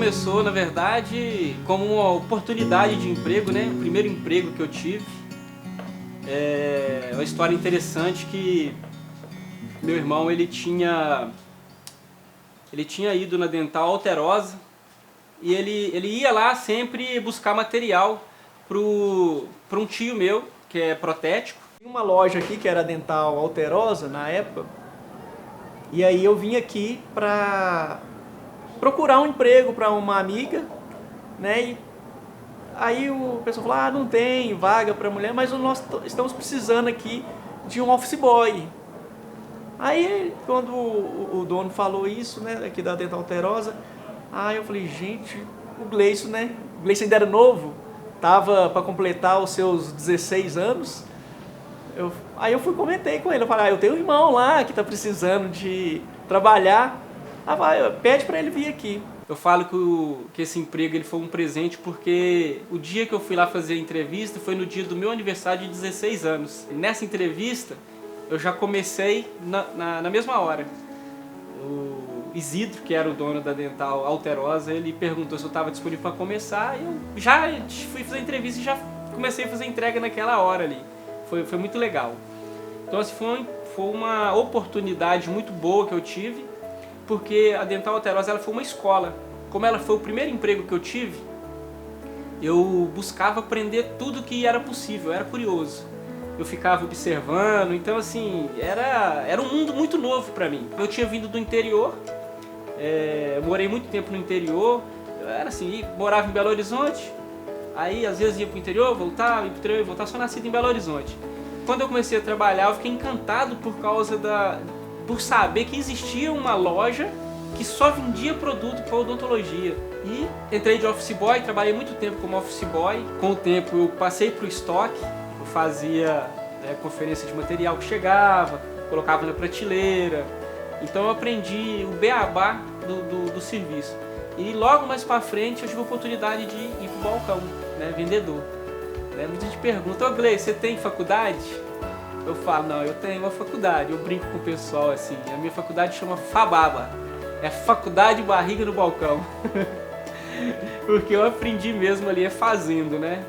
começou, na verdade, como uma oportunidade de emprego, né? O primeiro emprego que eu tive. É uma história interessante que meu irmão ele tinha ido na Dental Alterosa e ele ia lá sempre buscar material para um tio meu, que é protético. Tinha uma loja aqui que era Dental Alterosa na época, e aí eu vim aqui para procurar um emprego para uma amiga, né? E aí o pessoal falou, não tem vaga para mulher, mas nós estamos precisando aqui de um office boy. Aí quando o dono falou isso, né, aqui da Dental Alterosa, aí eu falei, gente, o Gleison, né? O Gleison ainda era novo, tava para completar os seus 16 anos. Aí eu comentei com ele, eu falei, eu tenho um irmão lá que tá precisando de trabalhar, pede para ele vir aqui. Eu falo que esse emprego ele foi um presente porque o dia que eu fui lá fazer a entrevista foi no dia do meu aniversário de 16 anos. E nessa entrevista eu já comecei na mesma hora. O Isidro, que era o dono da Dental Alterosa, ele perguntou se eu estava disponível para começar e eu já fui fazer a entrevista e já comecei a fazer a entrega naquela hora ali. Foi muito legal. Então assim, foi uma oportunidade muito boa que eu tive, porque a Dental Alterosa ela foi uma escola. Como ela foi o primeiro emprego que eu tive, eu buscava aprender tudo que era possível, eu era curioso. Eu ficava observando, então assim, era um mundo muito novo para mim. Eu tinha vindo do interior, eu morei muito tempo no interior, era assim, morava em Belo Horizonte, aí às vezes ia pro interior, voltava, ia pro interior, voltava, só nascido em Belo Horizonte. Quando eu comecei a trabalhar, eu fiquei encantado por saber que existia uma loja que só vendia produto para odontologia. E entrei de office boy, trabalhei muito tempo como office boy. Com o tempo eu passei para o estoque, eu fazia conferência de material que chegava, colocava na prateleira. Então eu aprendi o beabá do serviço. E logo mais para frente eu tive a oportunidade de ir para o balcão, né, vendedor. Muita gente pergunta, Gleison, você tem faculdade? Eu falo, não, eu tenho uma faculdade, eu brinco com o pessoal assim, a minha faculdade chama FABABA, é Faculdade Barriga no Balcão, porque eu aprendi mesmo ali fazendo, né?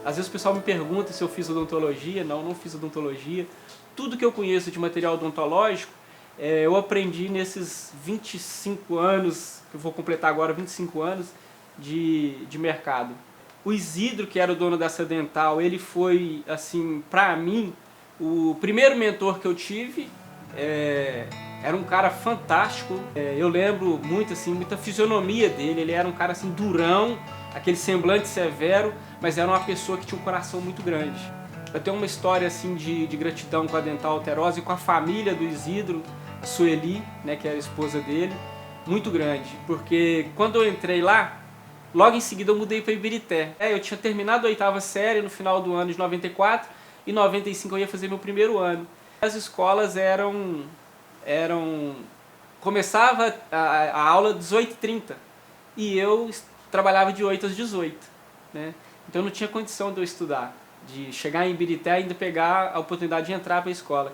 Às vezes o pessoal me pergunta se eu fiz odontologia, não fiz odontologia, tudo que eu conheço de material odontológico, eu aprendi nesses 25 anos, que eu vou completar agora 25 anos de mercado. O Isidro, que era o dono dessa Dental, ele foi, assim, pra mim, o primeiro mentor que eu tive. Era um cara fantástico. Eu lembro muito, assim, muita fisionomia dele. Ele era um cara, assim, durão, aquele semblante severo, mas era uma pessoa que tinha um coração muito grande. Eu tenho uma história, assim, de gratidão com a Dental Alterosa e com a família do Isidro, a Sueli, né, que era a esposa dele, muito grande. Porque quando eu entrei lá, logo em seguida eu mudei para Ibirité. Eu tinha terminado a 8ª série no final do ano de 94 e em 95 eu ia fazer meu primeiro ano. As escolas começava a aula às 18h30 e eu trabalhava de 8 às 18, né? Então não tinha condição de eu estudar, de chegar em Ibirité e ainda pegar a oportunidade de entrar para a escola.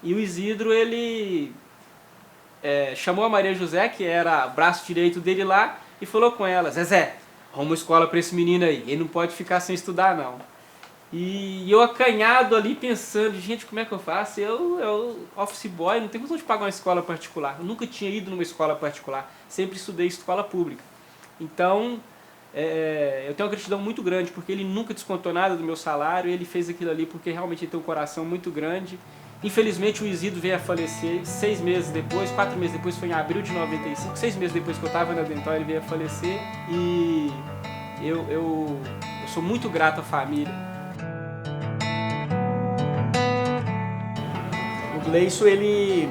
E o Isidro, ele chamou a Maria José, que era o braço direito dele lá, e falou com ela, Zezé, arruma uma escola para esse menino aí, ele não pode ficar sem estudar não. E eu acanhado ali pensando, gente, como é que eu faço? Eu office boy, não tenho condição de pagar uma escola particular. Eu nunca tinha ido numa escola particular, sempre estudei escola pública. Então, eu tenho uma gratidão muito grande, porque ele nunca descontou nada do meu salário, ele fez aquilo ali porque realmente ele tem um coração muito grande. Infelizmente o Isidro veio a falecer 6 meses depois, 4 meses depois, foi em abril de 95, 6 meses depois que eu estava na Dental ele veio a falecer. E eu sou muito grato à família. O Gleison, ele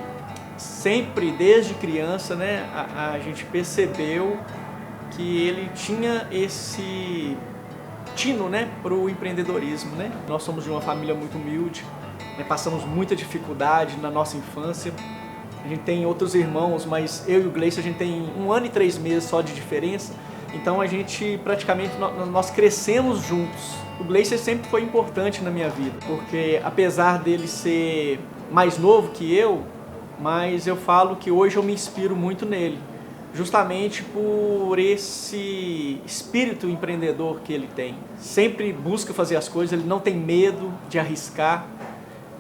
sempre, desde criança, né, a gente percebeu que ele tinha esse tino, né, para o empreendedorismo, né? Nós somos de uma família muito humilde, né, passamos muita dificuldade na nossa infância. A gente tem outros irmãos, mas eu e o Gleison, a gente tem 1 ano e 3 meses só de diferença. Então a gente praticamente, nós crescemos juntos. O Gleison sempre foi importante na minha vida, porque apesar dele ser mais novo que eu, mas eu falo que hoje eu me inspiro muito nele. justamente por esse espírito empreendedor que ele tem. Sempre busca fazer as coisas, ele não tem medo de arriscar,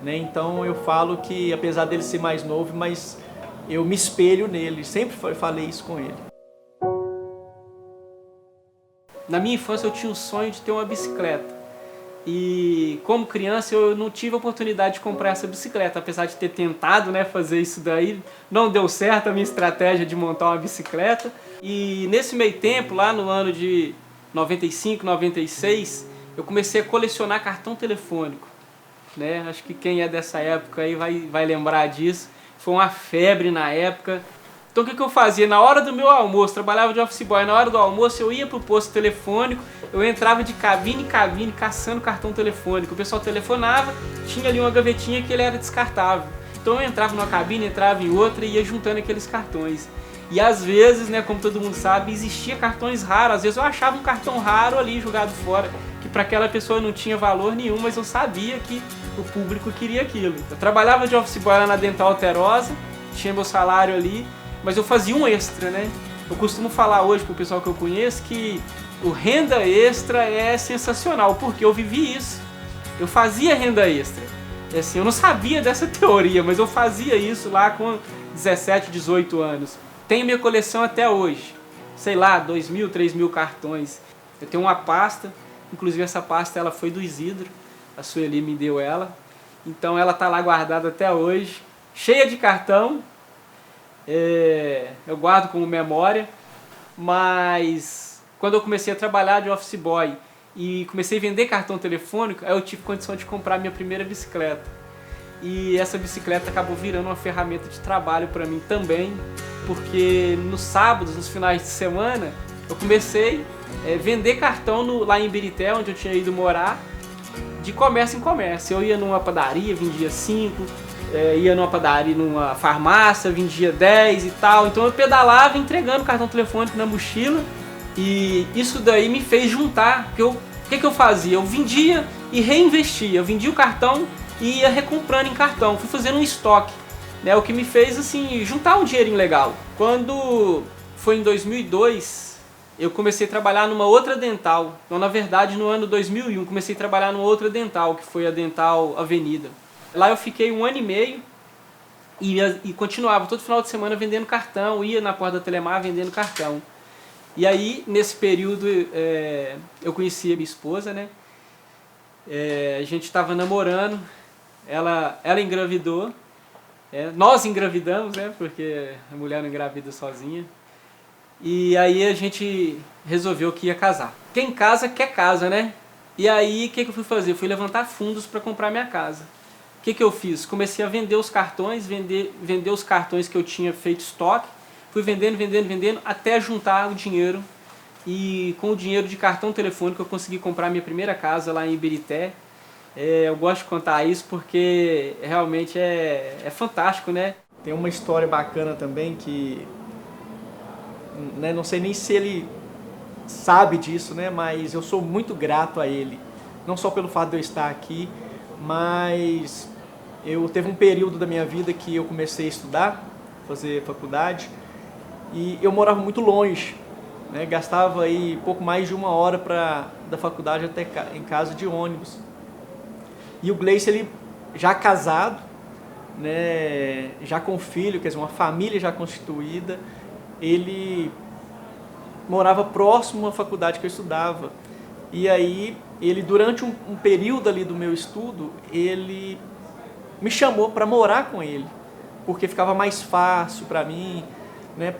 né? Então eu falo que, apesar dele ser mais novo, mas eu me espelho nele, sempre falei isso com ele. Na minha infância eu tinha o sonho de ter uma bicicleta. E como criança eu não tive a oportunidade de comprar essa bicicleta, apesar de ter tentado, né, fazer isso daí. Não deu certo a minha estratégia de montar uma bicicleta. E nesse meio tempo, lá no ano de 95, 96, eu comecei a colecionar cartão telefônico, né? Acho que quem é dessa época aí vai lembrar disso. Foi uma febre na época. Então o que eu fazia? Na hora do meu almoço, trabalhava de office boy, na hora do almoço eu ia pro posto telefônico, eu entrava de cabine em cabine caçando cartão telefônico. O pessoal telefonava, tinha ali uma gavetinha que ele era descartável. Então eu entrava numa cabine, entrava em outra e ia juntando aqueles cartões. E às vezes, né, como todo mundo sabe, existia cartões raros. Às vezes eu achava um cartão raro ali jogado fora, que para aquela pessoa não tinha valor nenhum, mas eu sabia que o público queria aquilo. Eu trabalhava de office boy lá na Dental Alterosa, tinha meu salário ali, mas eu fazia um extra, né? Eu costumo falar hoje pro pessoal que eu conheço que o renda extra é sensacional, porque eu vivi isso. Eu fazia renda extra. E assim, eu não sabia dessa teoria, mas eu fazia isso lá com 17, 18 anos. Tenho minha coleção até hoje. Sei lá, 2.000, 3.000 cartões. Eu tenho uma pasta, inclusive essa pasta ela foi do Isidro, a Sueli me deu ela. Então ela tá lá guardada até hoje, cheia de cartão. Eu guardo como memória, mas quando eu comecei a trabalhar de office boy e comecei a vender cartão telefônico, aí eu tive condição de comprar minha primeira bicicleta. E essa bicicleta acabou virando uma ferramenta de trabalho para mim também, porque nos sábados, nos finais de semana, eu comecei a vender cartão lá em Ibirité, onde eu tinha ido morar, de comércio em comércio. Eu ia numa padaria, vendia 5, ia numa padaria, numa farmácia, vendia 10 e tal. Então eu pedalava entregando cartão telefônico na mochila, e isso daí me fez juntar. O que eu fazia? Eu vendia e reinvestia. Eu vendia o cartão e ia recomprando em cartão. Fui fazendo um estoque, né? O que me fez assim juntar um dinheirinho legal. Quando foi em 2002, eu comecei a trabalhar numa outra dental. Então, na verdade, no ano 2001, comecei a trabalhar numa outra dental, que foi a Dental Avenida. Lá eu fiquei 1 ano e meio e continuava todo final de semana vendendo cartão, ia na porta da Telemar vendendo cartão. E aí, nesse período, eu conheci a minha esposa, né? A gente estava namorando, ela engravidou, nós engravidamos, né? Porque a mulher não engravida sozinha. E aí a gente resolveu que ia casar. Quem casa, quer casa, né? E aí, o que eu fui fazer? Eu fui levantar fundos para comprar minha casa. O que eu fiz? Comecei a vender os cartões, vender os cartões que eu tinha feito estoque. Fui vendendo, até juntar o dinheiro. E com o dinheiro de cartão telefônico eu consegui comprar minha primeira casa lá em Ibirité. Eu gosto de contar isso porque realmente é fantástico, né? Tem uma história bacana também que, né, não sei nem se ele sabe disso, né, mas eu sou muito grato a ele. Não só pelo fato de eu estar aqui, mas teve um período da minha vida que eu comecei a estudar, fazer faculdade, e eu morava muito longe, né, gastava aí pouco mais de 1 hora da faculdade até em casa de ônibus. E o Gleice, ele já casado, né, já com filho, quer dizer, uma família já constituída, ele morava próximo à faculdade que eu estudava. E aí, ele durante um período ali do meu estudo, ele me chamou para morar com ele, porque ficava mais fácil para mim, né,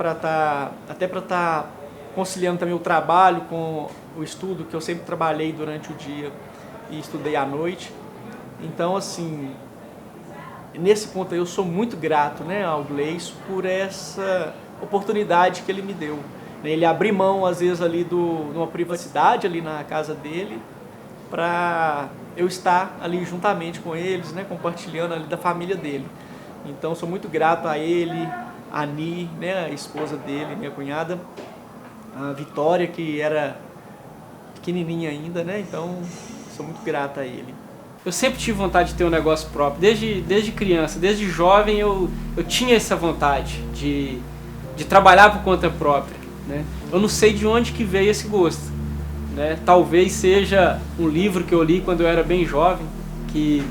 até para estar conciliando também o trabalho com o estudo, que eu sempre trabalhei durante o dia e estudei à noite. Então, assim, nesse ponto aí eu sou muito grato, né, ao Gleice por essa oportunidade que ele me deu. Ele abriu mão, às vezes, ali de uma privacidade ali na casa dele, para eu estar ali juntamente com eles, né, compartilhando ali da família dele. Então, sou muito grato a ele, a Ani, né, a esposa dele, minha cunhada, a Vitória, que era pequenininha ainda, né, então sou muito grato a ele. Eu sempre tive vontade de ter um negócio próprio, desde criança, desde jovem eu tinha essa vontade de de trabalhar por conta própria, né? Eu não sei de onde que veio esse gosto, né? Talvez seja um livro que eu li quando eu era bem jovem, que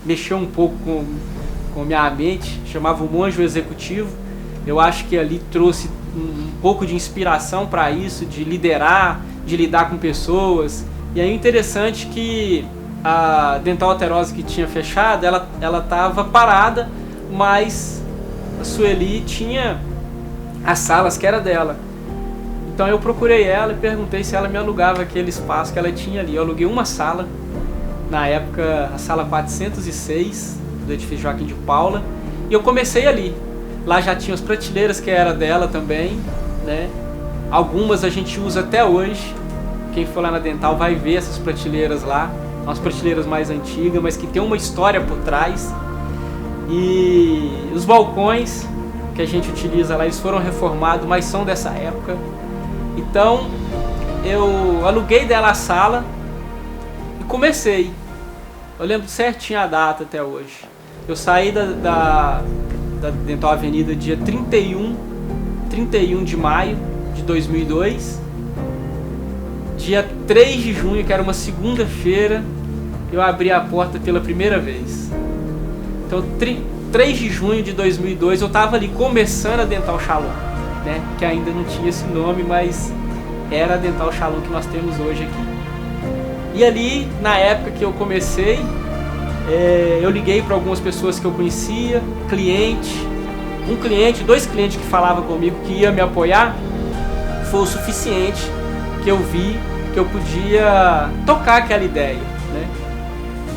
mexeu um pouco com minha mente, chamava O Monge Executivo. Eu acho que ali trouxe um pouco de inspiração para isso, de liderar, de lidar com pessoas. E aí o interessante é que a Dental Alterosa, que tinha fechado, ela estava parada, mas a Sueli tinha as salas que era dela. Então eu procurei ela e perguntei se ela me alugava aquele espaço que ela tinha ali. Eu aluguei uma sala, na época a sala 406 do edifício Joaquim de Paula, e eu comecei ali. Lá já tinha as prateleiras que era dela também, né? Algumas a gente usa até hoje. Quem for lá na Dental vai ver essas prateleiras lá, umas prateleiras mais antigas, mas que tem uma história por trás. E os balcões que a gente utiliza lá, eles foram reformados, mas são dessa época. Então eu aluguei dela a sala e comecei. Eu lembro certinho a data até hoje. Eu saí da Dental Avenida dia 31 de maio de 2002. Dia 3 de junho, que era uma segunda-feira, eu abri a porta pela primeira vez. Então 3 de junho de 2002 eu estava ali começando a Dental Shalom, né? Que ainda não tinha esse nome, mas era a Dental Shalom que nós temos hoje aqui. E ali, na época que eu comecei, eu liguei para algumas pessoas que eu conhecia, dois clientes que falavam comigo que ia me apoiar, foi o suficiente que eu vi que eu podia tocar aquela ideia, né?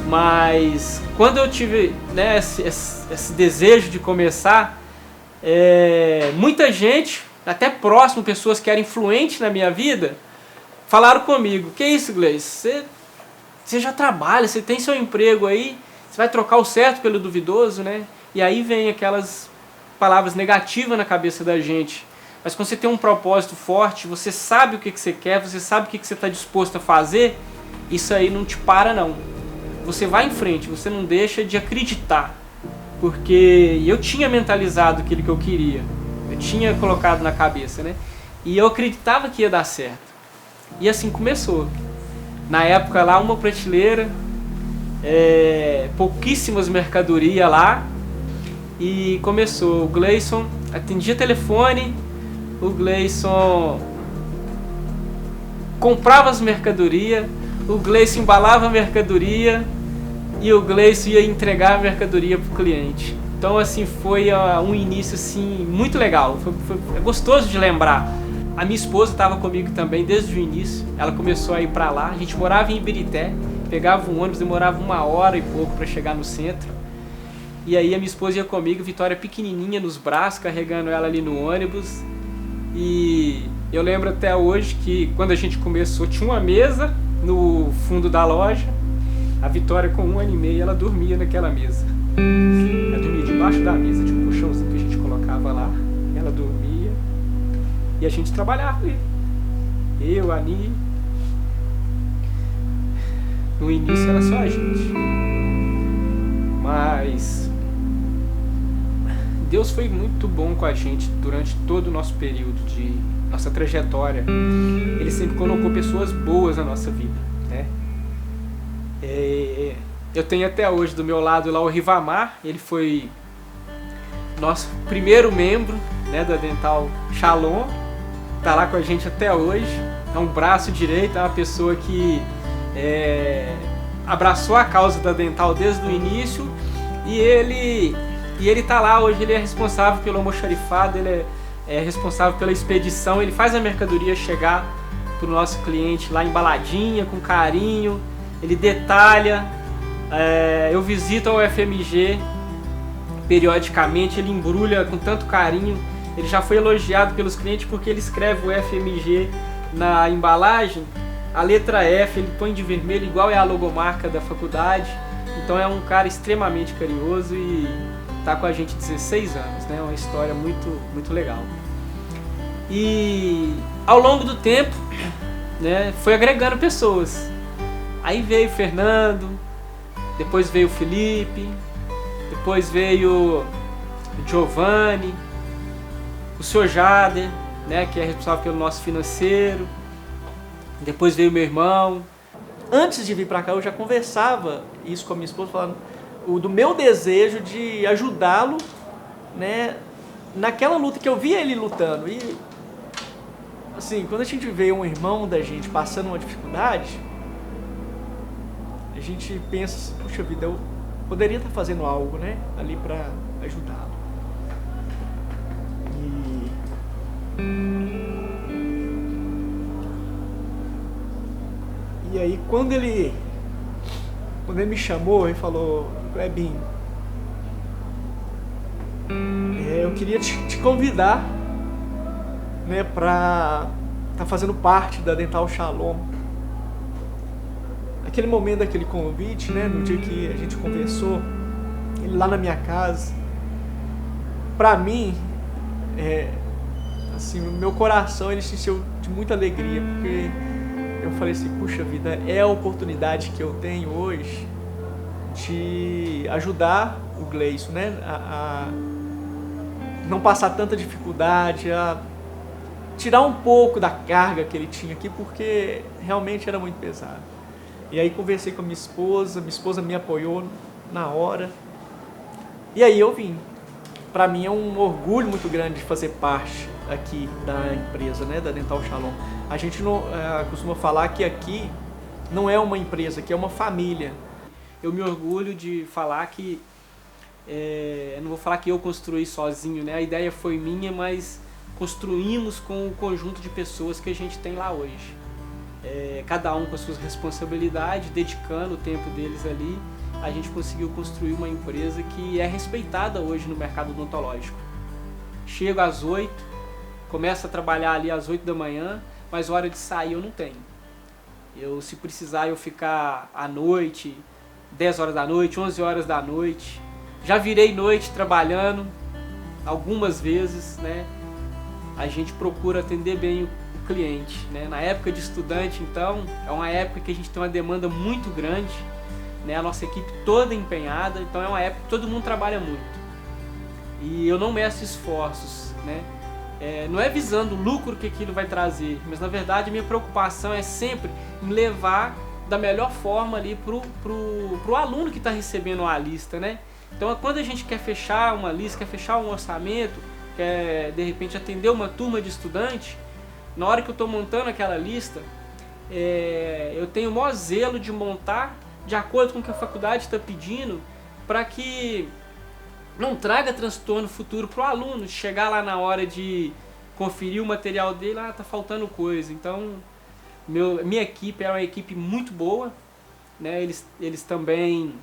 Mas quando eu tive, né, esse desejo de começar, muita gente, até próximo, pessoas que eram influentes na minha vida, falaram comigo: que isso, Gleice? Você já trabalha, você tem seu emprego aí, você vai trocar o certo pelo duvidoso, né? E aí vem aquelas palavras negativas na cabeça da gente. Mas quando você tem um propósito forte, você sabe o que você quer, você sabe o que você está disposto a fazer, isso aí não te para não. Você vai em frente, você não deixa de acreditar. Porque eu tinha mentalizado aquilo que eu queria, eu tinha colocado na cabeça, né? E eu acreditava que ia dar certo. E assim começou. Na época lá, uma prateleira, pouquíssimas mercadorias lá, e começou. O Gleison atendia telefone, o Gleison comprava as mercadorias, o Gleison embalava a mercadoria e o Gleison ia entregar a mercadoria para o cliente. Então assim, foi um início assim, muito legal, foi gostoso de lembrar. A minha esposa estava comigo também desde o início, ela começou a ir para lá, a gente morava em Ibirité, pegava um ônibus, demorava 1h e pouco para chegar no centro. E aí a minha esposa ia comigo, Vitória pequenininha nos braços, carregando ela ali no ônibus. E eu lembro até hoje que quando a gente começou tinha uma mesa no fundo da loja. A Vitória com 1 ano e meio, ela dormia naquela mesa. Ela dormia debaixo da mesa, tinha um colchãozinho que a gente colocava lá. Ela dormia e a gente trabalhava ali. Eu, a Ani. No início era só a gente. Mas Deus foi muito bom com a gente durante todo o nosso período de nossa trajetória. Ele sempre colocou pessoas boas na nossa vida, né? Eu tenho até hoje do meu lado lá o Rivamar. Ele foi nosso primeiro membro, né, da Dental Shalom. Tá lá com a gente até hoje. É um braço direito, é uma pessoa que abraçou a causa da Dental desde o início. E ele tá lá hoje, ele é responsável pelo almoxarifado, ele é responsável pela expedição, ele faz a mercadoria chegar pro nosso cliente lá embaladinha, com carinho, ele detalha. Eu visito ao FMG periodicamente, ele embrulha com tanto carinho. Ele já foi elogiado pelos clientes porque ele escreve o FMG na embalagem, a letra F ele põe de vermelho, igual é a logomarca da faculdade. Então é um cara extremamente carinhoso e tá com a gente 16 anos, né? Uma história muito, muito legal. E ao longo do tempo, né, foi agregando pessoas. Aí veio o Fernando, depois veio o Felipe, depois veio o Giovanni. o senhor Jader, né, que é responsável pelo nosso financeiro. Depois veio meu irmão. Antes de vir para cá, eu já conversava isso com a minha esposa, falando do meu desejo de ajudá-lo, né, naquela luta que eu via ele lutando. E, assim, quando a gente vê um irmão da gente passando uma dificuldade, a gente pensa assim, puxa vida, eu poderia estar fazendo algo, né, ali para ajudá-lo. E aí, quando ele me chamou, ele falou, Clebinho, eu queria te convidar, né, para estar fazendo parte da Dental Shalom. Aquele momento daquele convite, né, no dia que a gente conversou, ele lá na minha casa, para mim, assim, o meu coração ele se encheu de muita alegria, porque eu falei assim, puxa vida, é a oportunidade que eu tenho hoje de ajudar o Gleison, né, a não passar tanta dificuldade, a tirar um pouco da carga que ele tinha aqui, porque realmente era muito pesado. E aí conversei com a minha esposa me apoiou na hora, e aí eu vim. Para mim é um orgulho muito grande de fazer parte aqui da empresa, né, da Dental Shalom. A gente não costuma falar que aqui não é uma empresa, que é uma família. Eu me orgulho de falar que, não vou falar que eu construí sozinho, né? A ideia foi minha, mas construímos com o conjunto de pessoas que a gente tem lá hoje. Cada um com as suas responsabilidades, dedicando o tempo deles ali, a gente conseguiu construir uma empresa que é respeitada hoje no mercado odontológico. Chego às 8, começo a trabalhar ali às 8 da manhã, mas hora de sair eu não tenho. Se precisar eu ficar à noite, 10 horas da noite, 11 horas da noite. Já virei noite trabalhando algumas vezes, né? A gente procura atender bem o cliente, né? Na época de estudante, então, é uma época que a gente tem uma demanda muito grande, né? A nossa equipe toda empenhada, então é uma época que todo mundo trabalha muito. E eu não meço esforços, né? Não é visando o lucro que aquilo vai trazer, mas na verdade a minha preocupação é sempre em levar da melhor forma ali pro aluno que está recebendo a lista, né? Então quando a gente quer fechar uma lista, quer fechar um orçamento, quer de repente atender uma turma de estudante, na hora que eu estou montando aquela lista, eu tenho o maior zelo de montar de acordo com o que a faculdade está pedindo, para que não traga transtorno futuro para o aluno, chegar lá na hora de conferir o material dele, tá faltando coisa. Então, minha equipe é uma equipe muito boa, né? Eles também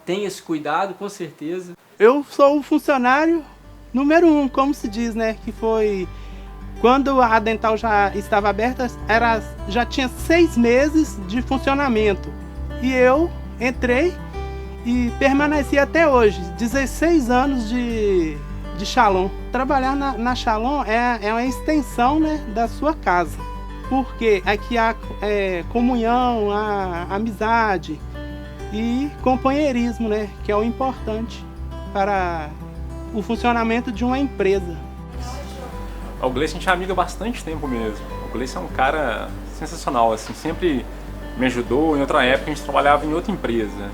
têm esse cuidado, com certeza. Eu sou o funcionário número 1, como se diz, né? Que foi quando a Dental já estava aberta, já tinha 6 meses de funcionamento. E eu entrei e permaneci até hoje, 16 anos de Shalom. Trabalhar na Shalom é uma extensão, né, da sua casa, porque aqui há comunhão, há amizade e companheirismo, né, que é o importante para o funcionamento de uma empresa. O Gleison a gente é amigo há bastante tempo mesmo. O Gleison é um cara sensacional, assim, sempre me ajudou. Em outra época a gente trabalhava em outra empresa.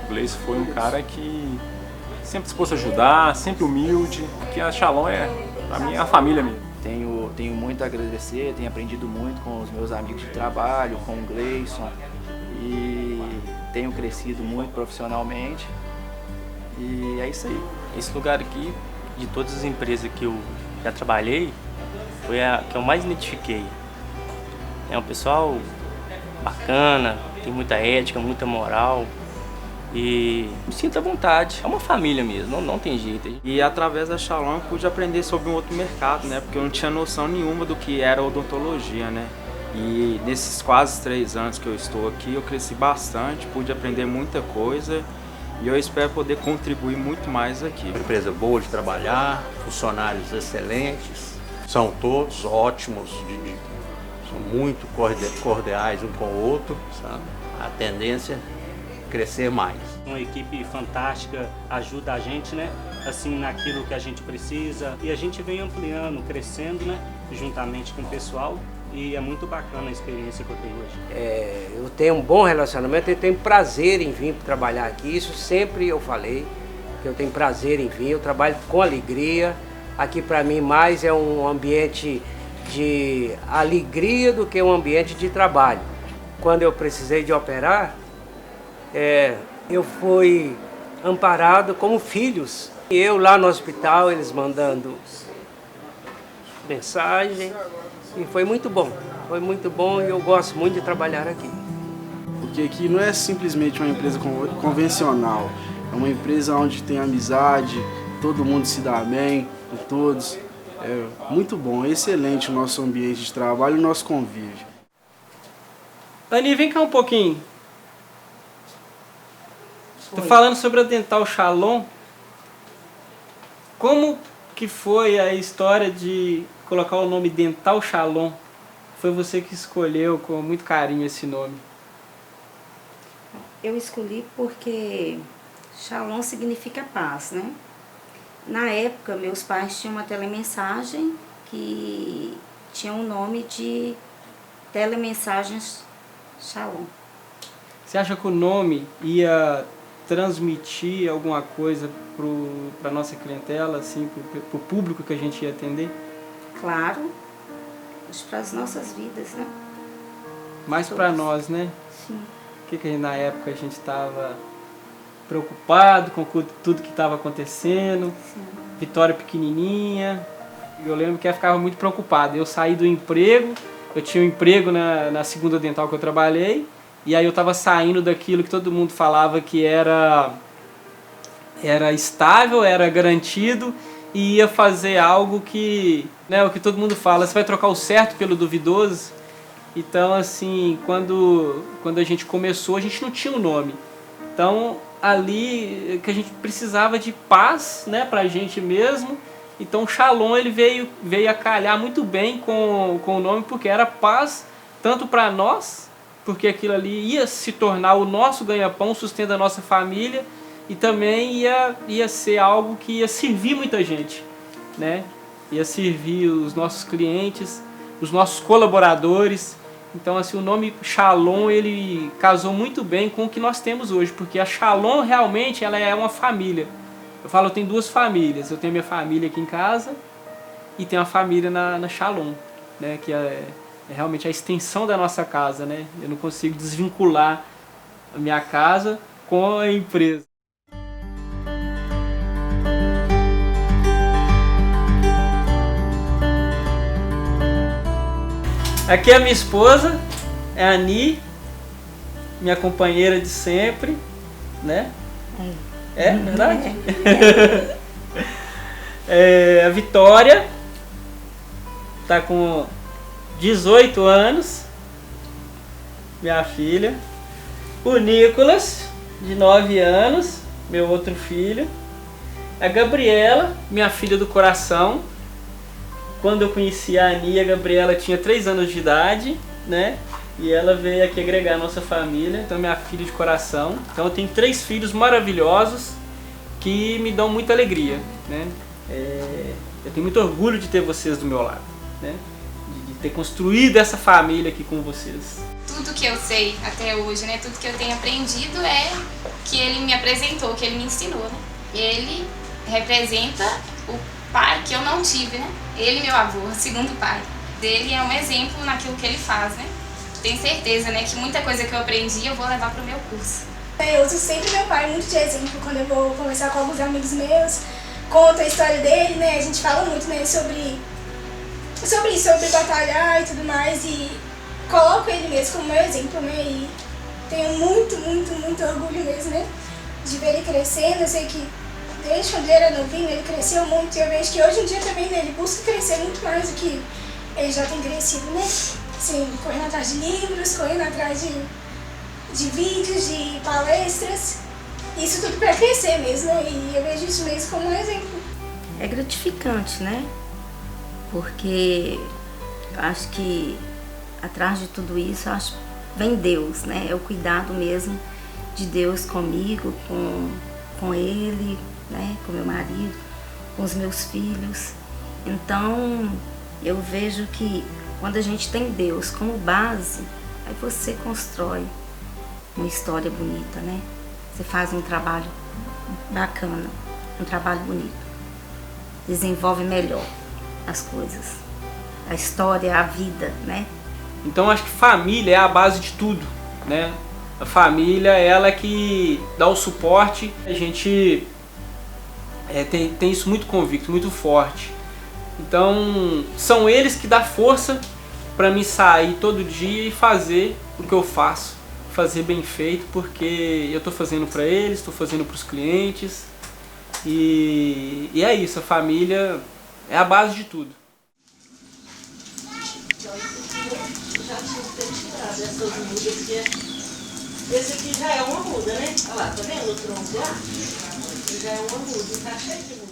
O Gleison foi um cara que sempre disposto a ajudar, sempre humilde, porque a Shalom pra mim, é a família mesmo. Tenho muito a agradecer, tenho aprendido muito com os meus amigos de trabalho, com o Gleison, e tenho crescido muito profissionalmente, e é isso aí. Esse lugar aqui, de todas as empresas que eu já trabalhei, foi a que eu mais identifiquei. É um pessoal bacana, tem muita ética, muita moral, e sinta à vontade, é uma família mesmo, não tem jeito. E através da Shalom eu pude aprender sobre um outro mercado, né? Porque eu não tinha noção nenhuma do que era odontologia, né? E nesses quase 3 anos que eu estou aqui, eu cresci bastante, pude aprender muita coisa e eu espero poder contribuir muito mais aqui. Uma empresa boa de trabalhar, funcionários excelentes, são todos ótimos, são muito cordiais um com o outro, sabe? A tendência é crescer mais. Uma equipe fantástica, ajuda a gente, né? assim, naquilo que a gente precisa. E a gente vem ampliando, crescendo, né, juntamente com o pessoal. E é muito bacana a experiência que eu tenho hoje. Eu tenho um bom relacionamento, eu tenho prazer em vir trabalhar aqui. Isso sempre eu falei, que eu tenho prazer em vir, eu trabalho com alegria. Aqui para mim mais é um ambiente de alegria do que um ambiente de trabalho. Quando eu precisei de operar, eu fui amparado como filhos. Eu lá no hospital, eles mandando mensagem, e foi muito bom e eu gosto muito de trabalhar aqui. Porque aqui não é simplesmente uma empresa convencional, é uma empresa onde tem amizade, todo mundo se dá bem com todos. É muito bom, é excelente o nosso ambiente de trabalho e o nosso convívio. Ani, vem cá um pouquinho. Tô falando sobre a Dental Shalom. Como que foi a história de colocar o nome Dental Shalom? Foi você que escolheu com muito carinho esse nome. Eu escolhi porque Shalom significa paz, né? Na época, meus pais tinham uma telemensagem que tinha o nome de Telemensagens Shalom. Você acha que o nome ia transmitir alguma coisa para nossa clientela, assim, para o público que a gente ia atender? Claro, para as nossas vidas, né? Mais para nós, né? Sim. Que na época a gente estava preocupado com tudo que estava acontecendo. Sim. Vitória pequenininha. Eu lembro que eu ficava muito preocupado. Eu saí do emprego, eu tinha um emprego na segunda dental que eu trabalhei, e aí eu estava saindo daquilo que todo mundo falava que era estável, era garantido, e ia fazer algo que, né, o que todo mundo fala, você vai trocar o certo pelo duvidoso. Então, assim, quando a gente começou, a gente não tinha um nome. Então, ali que a gente precisava de paz, né, pra gente mesmo. Então, Shalom, ele veio a calhar muito bem com o nome, porque era paz tanto para nós, porque aquilo ali ia se tornar o nosso ganha-pão, o sustento da nossa família, e também ia ser algo que ia servir muita gente, né? Ia servir os nossos clientes, os nossos colaboradores. Então, assim, o nome Shalom, ele casou muito bem com o que nós temos hoje, porque a Shalom realmente ela é uma família. Eu tenho duas famílias. Eu tenho minha família aqui em casa e tenho a família na Shalom, né? Que é realmente a extensão da nossa casa, né? Eu não consigo desvincular a minha casa com a empresa. Aqui é a minha esposa, é a Ani, minha companheira de sempre, né? É verdade? A Vitória tá com 18 anos, minha filha. O Nicolas, de 9 anos, meu outro filho. A Gabriela, minha filha do coração. Quando eu conheci a Ani, a Gabriela tinha 3 anos de idade, né? E ela veio aqui agregar a nossa família, então minha filha de coração. Então eu tenho 3 filhos maravilhosos que me dão muita alegria, né? Eu tenho muito orgulho de ter vocês do meu lado, né? De ter construído essa família aqui com vocês. Tudo que eu sei até hoje, né? Tudo que eu tenho aprendido é que ele me apresentou, que ele me ensinou, né? Ele representa o pai que eu não tive, né? Ele, meu avô, segundo pai. Ele é um exemplo naquilo que ele faz, né? Tenho certeza, né, que muita coisa que eu aprendi eu vou levar pro meu curso. Eu uso sempre meu pai muito de exemplo quando eu vou conversar com alguns amigos meus, conto a história dele, né? A gente fala muito, né, sobre isso, sobre batalhar e tudo mais, e coloco ele mesmo como meu exemplo, né? E tenho muito, muito, muito orgulho mesmo, né, de ver ele crescendo. Eu sei que desde quando ele era novinho ele cresceu muito, e eu vejo que hoje em dia também, né, ele busca crescer muito mais do que ele já tem crescido, né? Assim, correndo atrás de livros, correndo atrás de vídeos, de palestras, isso tudo para crescer mesmo, né? E eu vejo isso mesmo como um exemplo. É gratificante, né? Porque eu acho que atrás de tudo isso, vem Deus, né? É o cuidado mesmo de Deus comigo, com ele, né? Com meu marido, com os meus filhos. Então, eu vejo que quando a gente tem Deus como base, aí você constrói uma história bonita, né? Você faz um trabalho bacana, um trabalho bonito. Desenvolve melhor as coisas, a história, a vida, né? Então acho que família é a base de tudo, né? A família, ela é que dá o suporte. A gente tem isso muito convicto, muito forte. Então são eles que dão força para mim sair todo dia e fazer o que eu faço, fazer bem feito, porque eu estou fazendo para eles, estou fazendo para os clientes e é isso, a família é a base de tudo. Já tinha que ter tirado essas mudas, porque esse aqui já é uma muda, né? Olha lá, tá vendo o tronco lá? Já é uma muda, tá cheio de muda.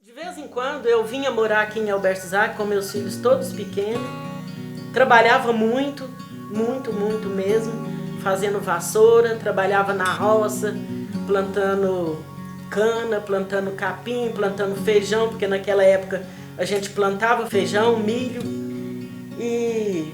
De vez em quando eu vinha morar aqui em Alberto Isaac com meus filhos todos pequenos. Trabalhava muito, muito, muito mesmo, fazendo vassoura, trabalhava na roça, plantando cana, plantando capim, plantando feijão, porque naquela época a gente plantava feijão, milho. E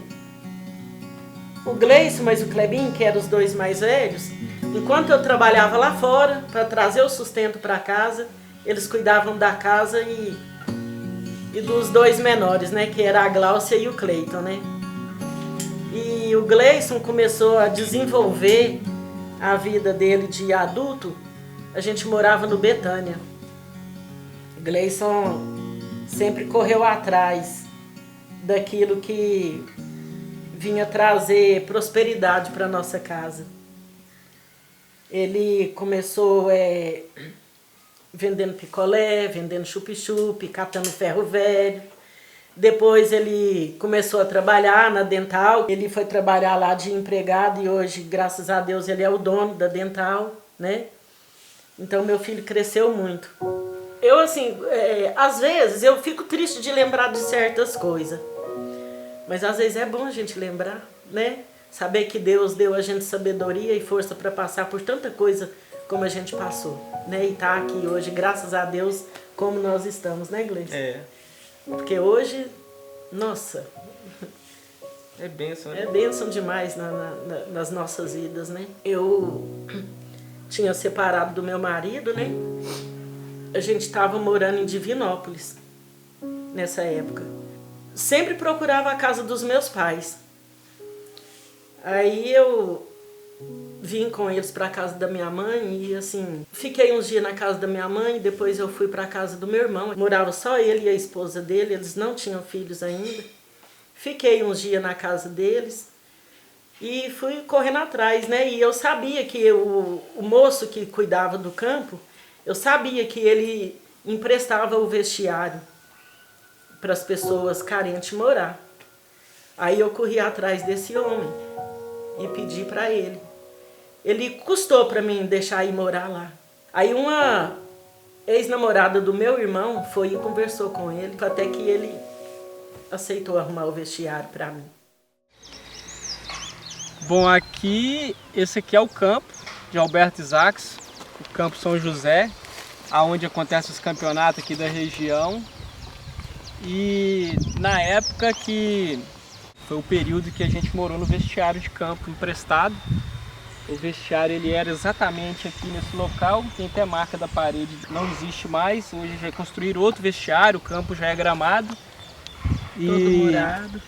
o Gleison, mas o Clebinho, que eram os dois mais velhos, enquanto eu trabalhava lá fora para trazer o sustento para casa, eles cuidavam da casa e dos dois menores, né, que era a Gláucia e o Cleiton, né? E o Gleison começou a desenvolver a vida dele de adulto. A gente morava no Betânia. O Gleison sempre correu atrás daquilo que vinha trazer prosperidade para nossa casa. Ele começou vendendo picolé, vendendo chup-chup, catando ferro velho. Depois ele começou a trabalhar na Dental. Ele foi trabalhar lá de empregado e hoje, graças a Deus, ele é o dono da Dental, né? Então meu filho cresceu muito. Eu, assim, às vezes eu fico triste de lembrar de certas coisas. Mas às vezes é bom a gente lembrar, né? Saber que Deus deu a gente sabedoria e força para passar por tanta coisa como a gente passou, né? E tá aqui hoje, graças a Deus, como nós estamos, né, Gleison? Porque hoje, nossa, é bênção, né? É bênção demais nas nossas vidas, né? Eu tinha separado do meu marido, né? A gente estava morando em Divinópolis nessa época. Sempre procurava a casa dos meus pais. Aí eu vim com eles para a casa da minha mãe e assim, fiquei uns dias na casa da minha mãe, depois eu fui para a casa do meu irmão. Morava só ele e a esposa dele, eles não tinham filhos ainda. Fiquei uns dias na casa deles e fui correndo atrás, né? E eu sabia que o moço que cuidava do campo, eu sabia que ele emprestava o vestiário para as pessoas carentes morar. Aí eu corri atrás desse homem e pedi para ele. Ele custou para mim deixar ir morar lá. Aí uma ex-namorada do meu irmão foi e conversou com ele, até que ele aceitou arrumar o vestiário para mim. Bom, esse aqui é o campo de Alberto Isaac, o Campo São José, aonde acontecem os campeonatos aqui da região. E na época que foi o período que a gente morou no vestiário de campo emprestado. O vestiário ele era exatamente aqui nesse local, tem até marca da parede, não existe mais. Hoje já construíram outro vestiário, o campo já é gramado. Todo murado.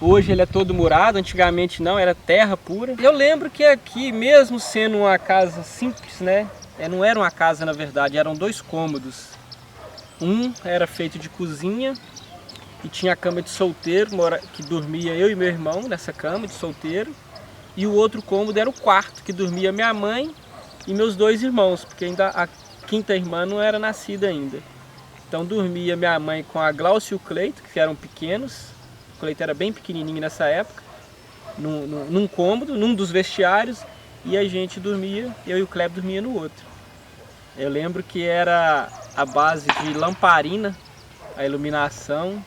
Hoje ele é todo murado, antigamente não, era terra pura. Eu lembro que aqui, mesmo sendo uma casa simples, né? Não era uma casa na verdade, eram 2 cômodos. Um era feito de cozinha e tinha a cama de solteiro, que dormia eu e meu irmão nessa cama de solteiro. E o outro cômodo era o quarto, que dormia minha mãe e meus 2 irmãos, porque ainda a 5ª irmã não era nascida ainda. Então dormia minha mãe com a Gláucia e o Cleito, que eram pequenos. O Cleito era bem pequenininho nessa época, num cômodo, num dos vestiários, e a gente dormia, eu e o Cleber dormia no outro. Eu lembro que era a base de lamparina, a iluminação,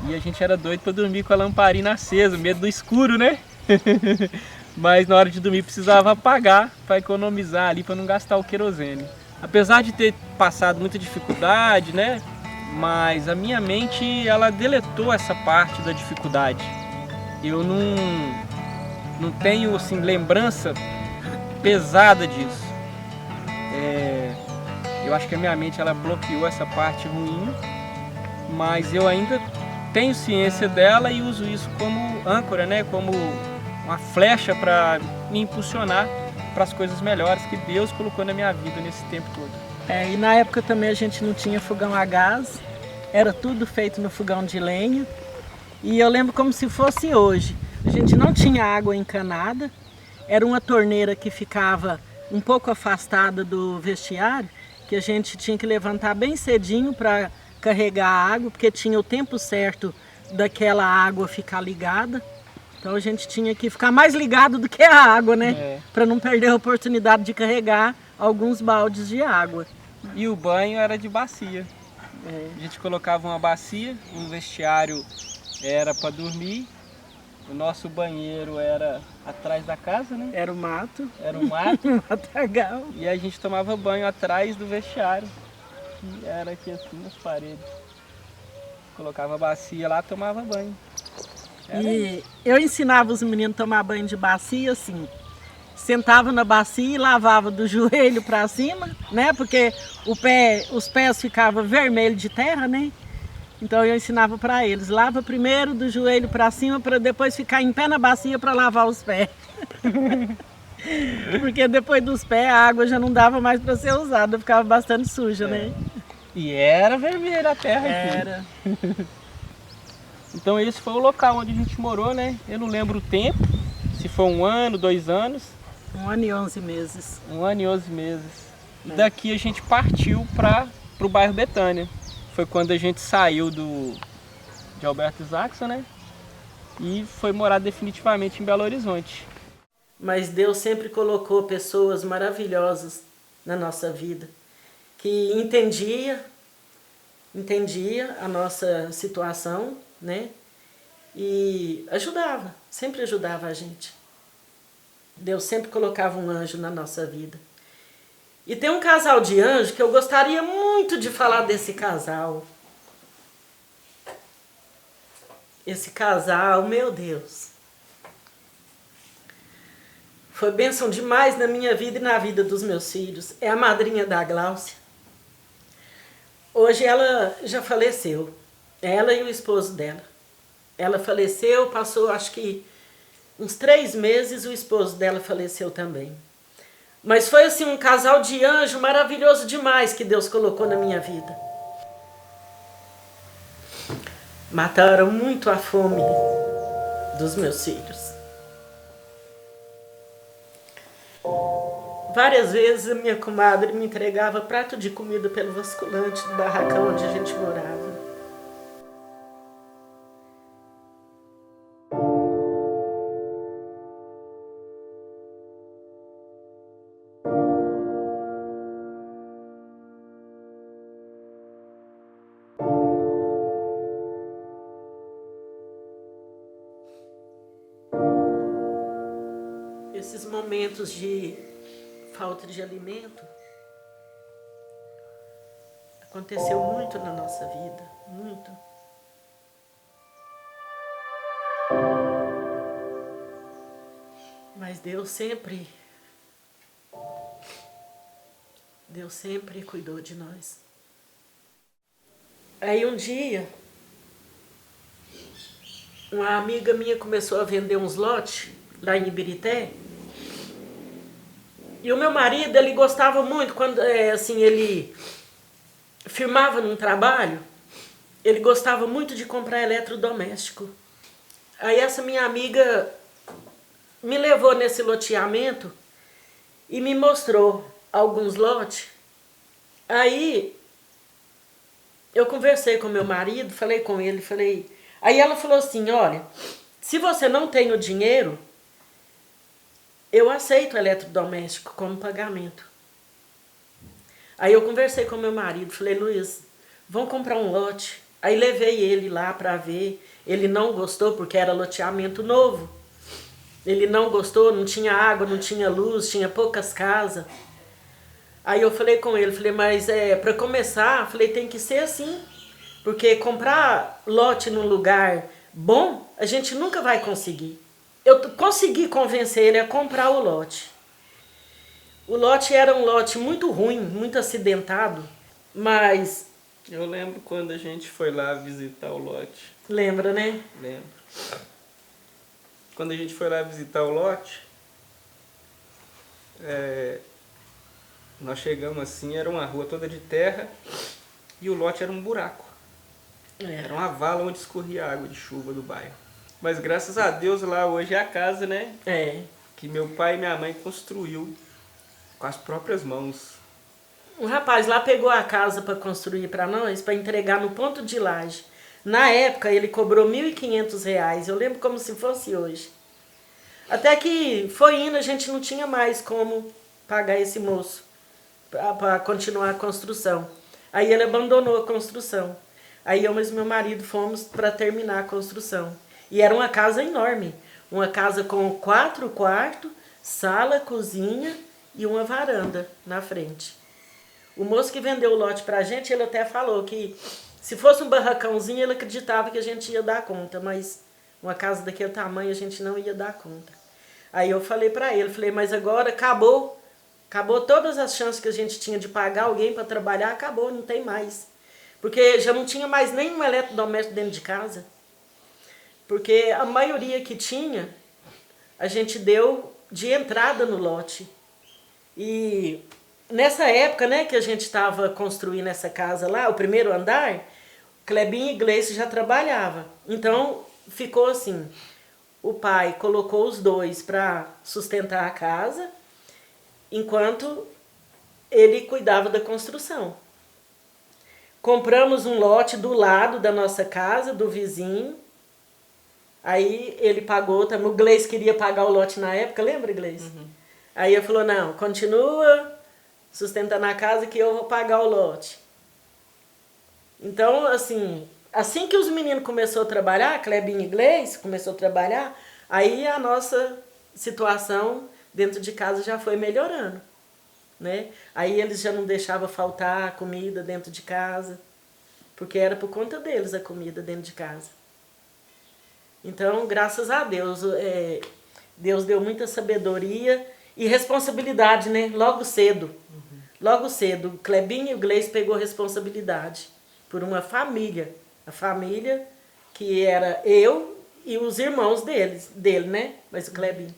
e a gente era doido para dormir com a lamparina acesa, medo do escuro, né? Mas na hora de dormir precisava apagar para economizar ali, para não gastar o querosene. apesar de ter passado muita dificuldade, né? Mas a minha mente, ela deletou essa parte da dificuldade. Eu não tenho, assim, lembrança pesada disso. Eu acho que a minha mente, ela bloqueou essa parte ruim, mas eu ainda tenho ciência dela e uso isso como âncora, né? Como uma flecha para me impulsionar para as coisas melhores que Deus colocou na minha vida nesse tempo todo. E na época também a gente não tinha fogão a gás, era tudo feito no fogão de lenha. E eu lembro como se fosse hoje. A gente não tinha água encanada, era uma torneira que ficava um pouco afastada do vestiário, que a gente tinha que levantar bem cedinho para carregar a água, porque tinha o tempo certo daquela água ficar ligada. Então a gente tinha que ficar mais ligado do que a água, né? Para não perder a oportunidade de carregar alguns baldes de água. E o banho era de bacia. A gente colocava uma bacia, um vestiário era para dormir, o nosso banheiro era atrás da casa, né? Era o mato. Era o mato. Matagal. E a gente tomava banho atrás do vestiário, que era aqui assim nas paredes. Colocava a bacia lá, tomava banho. E eu ensinava os meninos a tomar banho de bacia assim. Sentava na bacia e lavava do joelho para cima, né? Porque os pés ficavam vermelhos de terra, né? Então eu ensinava para eles, lava primeiro do joelho para cima para depois ficar em pé na bacia para lavar os pés. Porque depois dos pés a água já não dava mais para ser usada, ficava bastante suja, né? E era vermelha a terra aqui. Era. Então esse foi o local onde a gente morou, né? Eu não lembro o tempo, se foi 1 ano, 2 anos. 1 ano e 11 meses. 1 ano e 11 meses. E daqui a gente partiu para o bairro Betânia. Foi quando a gente saiu de Alberto Isaacson, né? E foi morar definitivamente em Belo Horizonte. Mas Deus sempre colocou pessoas maravilhosas na nossa vida, que entendia a nossa situação, né? E sempre ajudava a gente. Deus sempre colocava um anjo na nossa vida. E tem um casal de anjos que eu gostaria muito de falar desse casal. Esse casal, meu Deus, foi bênção demais na minha vida e na vida dos meus filhos. É a madrinha da Gláucia. Hoje ela já faleceu. Ela e o esposo dela. Ela faleceu, passou acho que uns 3 meses, o esposo dela faleceu também. Mas foi assim um casal de anjo maravilhoso demais que Deus colocou na minha vida. Mataram muito a fome dos meus filhos. Várias vezes a minha comadre me entregava prato de comida pelo basculante do barracão onde a gente morava. Esses momentos de falta de alimento aconteceu muito na nossa vida, muito. Mas Deus sempre cuidou de nós. Aí um dia, uma amiga minha começou a vender uns lotes lá em Ibirité. E o meu marido, ele gostava muito, quando assim, ele firmava num trabalho, ele gostava muito de comprar eletrodoméstico. Aí essa minha amiga me levou nesse loteamento e me mostrou alguns lotes. Aí eu conversei com meu marido, falei com ele, Aí ela falou assim, olha, se você não tem o dinheiro, eu aceito eletrodoméstico como pagamento. Aí eu conversei com meu marido, falei, Luiz, vamos comprar um lote. Aí levei ele lá para ver. Ele não gostou porque era loteamento novo. Ele não gostou, não tinha água, não tinha luz, tinha poucas casas. Aí eu falei com ele, falei, mas para começar, falei, tem que ser assim. Porque comprar lote num lugar bom, a gente nunca vai conseguir. Eu consegui convencer ele a comprar o lote. O lote era um lote muito ruim, muito acidentado, mas... Eu lembro quando a gente foi lá visitar o lote. Lembra, né? Lembro. Quando a gente foi lá visitar o lote, nós chegamos assim, era uma rua toda de terra e o lote era um buraco. Era uma vala onde escorria a água de chuva do bairro. Mas graças a Deus lá hoje é a casa, né? Que meu pai e minha mãe construiu com as próprias mãos. Um rapaz lá pegou a casa para construir para nós, para entregar no ponto de laje. Na época ele cobrou R$ 1.500, eu lembro como se fosse hoje. Até que foi indo, a gente não tinha mais como pagar esse moço para continuar a construção. Aí ele abandonou a construção. Aí eu e meu marido fomos para terminar a construção. E era uma casa enorme. Uma casa com 4 quartos, sala, cozinha e uma varanda na frente. O moço que vendeu o lote pra gente, ele até falou que se fosse um barracãozinho, ele acreditava que a gente ia dar conta, mas uma casa daquele tamanho a gente não ia dar conta. Aí eu falei pra ele, falei, mas agora acabou todas as chances que a gente tinha de pagar alguém para trabalhar, acabou, não tem mais. Porque já não tinha mais nenhum eletrodoméstico dentro de casa. Porque a maioria que tinha, a gente deu de entrada no lote. E nessa época, né, que a gente estava construindo essa casa lá, o primeiro andar, Clebinho e Gleice já trabalhava. Então ficou assim, o pai colocou os dois para sustentar a casa, enquanto ele cuidava da construção. Compramos um lote do lado da nossa casa, do vizinho. Aí ele pagou, o Gleice queria pagar o lote na época, lembra, Gleice? Uhum. Aí ele falou, não, continua sustentando a casa que eu vou pagar o lote. Então, assim que os meninos começaram a trabalhar, Clebinho e Gleice começou a trabalhar, aí a nossa situação dentro de casa já foi melhorando, né? Aí eles já não deixavam faltar comida dentro de casa, porque era por conta deles a comida dentro de casa. Então, graças a Deus, Deus deu muita sabedoria e responsabilidade, né? Logo cedo. Logo cedo, o Clebinho e o Gleice pegou responsabilidade por uma família. A família que era eu e os irmãos dele, né? Mas o Clebinho.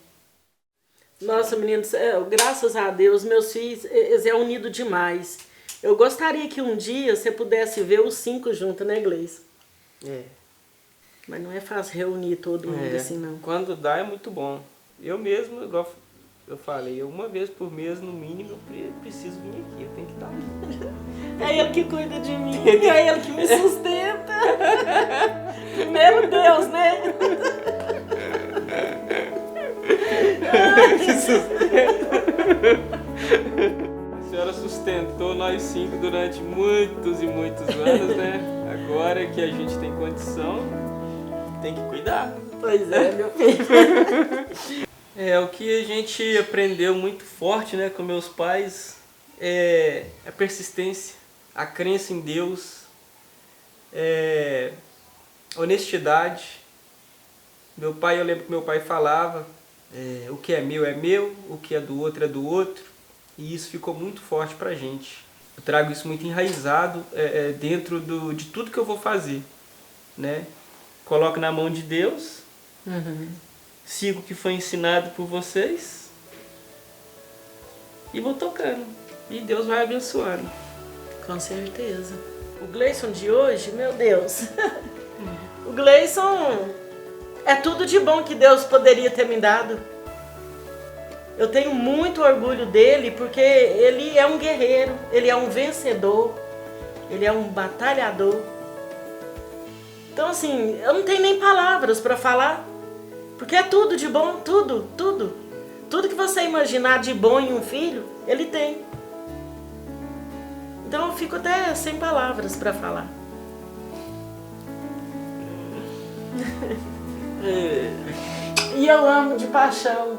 Nossa, meninos, graças a Deus, meus filhos, eles é unido demais. Eu gostaria que um dia você pudesse ver os 5 juntos, né, Gleice? Mas não é fácil reunir todo mundo assim, não. Quando dá é muito bom. Eu mesmo, igual eu falei, uma vez por mês, no mínimo, eu preciso vir aqui, eu tenho que estar aqui. É ele que cuida de mim, é ele que me sustenta. Primeiro Deus, né? A senhora sustentou nós 5 durante muitos e muitos anos, né? Agora que a gente tem condição, tem que cuidar. Pois é, meu filho. O que a gente aprendeu muito forte, né, com meus pais é a persistência, a crença em Deus, honestidade. Meu pai, eu lembro que meu pai falava, o que é meu, o que é do outro, e isso ficou muito forte pra gente. Eu trago isso muito enraizado dentro de tudo que eu vou fazer, né? Coloco na mão de Deus, sigo o que foi ensinado por vocês e vou tocando. E Deus vai abençoando. Com certeza. O Gleison de hoje, meu Deus. O Gleison é tudo de bom que Deus poderia ter me dado. Eu tenho muito orgulho dele porque ele é um guerreiro, ele é um vencedor, ele é um batalhador. Então assim, eu não tenho nem palavras para falar, porque é tudo de bom, tudo. Tudo que você imaginar de bom em um filho, ele tem. Então eu fico até sem palavras para falar. E eu amo de paixão.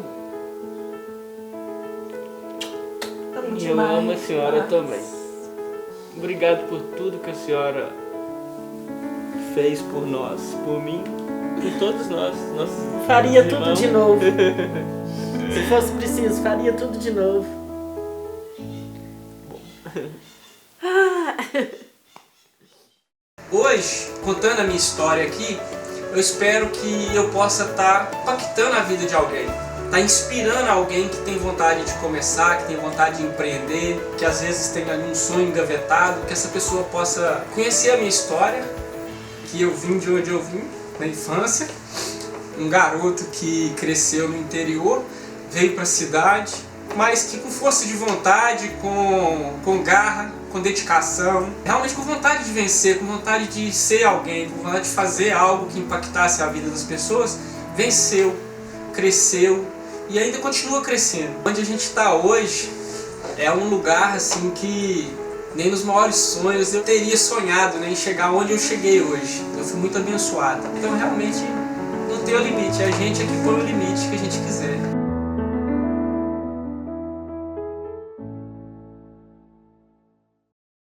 Amo demais. Eu amo a senhora também. Obrigado por tudo que a senhora fez por nós, por mim, por todos nós. Faria tudo de novo. Se fosse preciso, faria tudo de novo. Hoje, contando a minha história aqui, eu espero que eu possa estar impactando a vida de alguém. Tá inspirando alguém que tem vontade de começar, que tem vontade de empreender, que às vezes tem ali um sonho engavetado, que essa pessoa possa conhecer a minha história, que eu vim de onde eu vim, na infância, um garoto que cresceu no interior, veio para a cidade, mas que com força de vontade, com garra, com dedicação, realmente com vontade de vencer, com vontade de ser alguém, com vontade de fazer algo que impactasse a vida das pessoas, venceu, cresceu e ainda continua crescendo. Onde a gente está hoje é um lugar assim que nem nos maiores sonhos eu teria sonhado, né, em chegar onde eu cheguei hoje. Eu fui muito abençoado. Então realmente não tem o limite, é a gente que põe o limite que a gente quiser.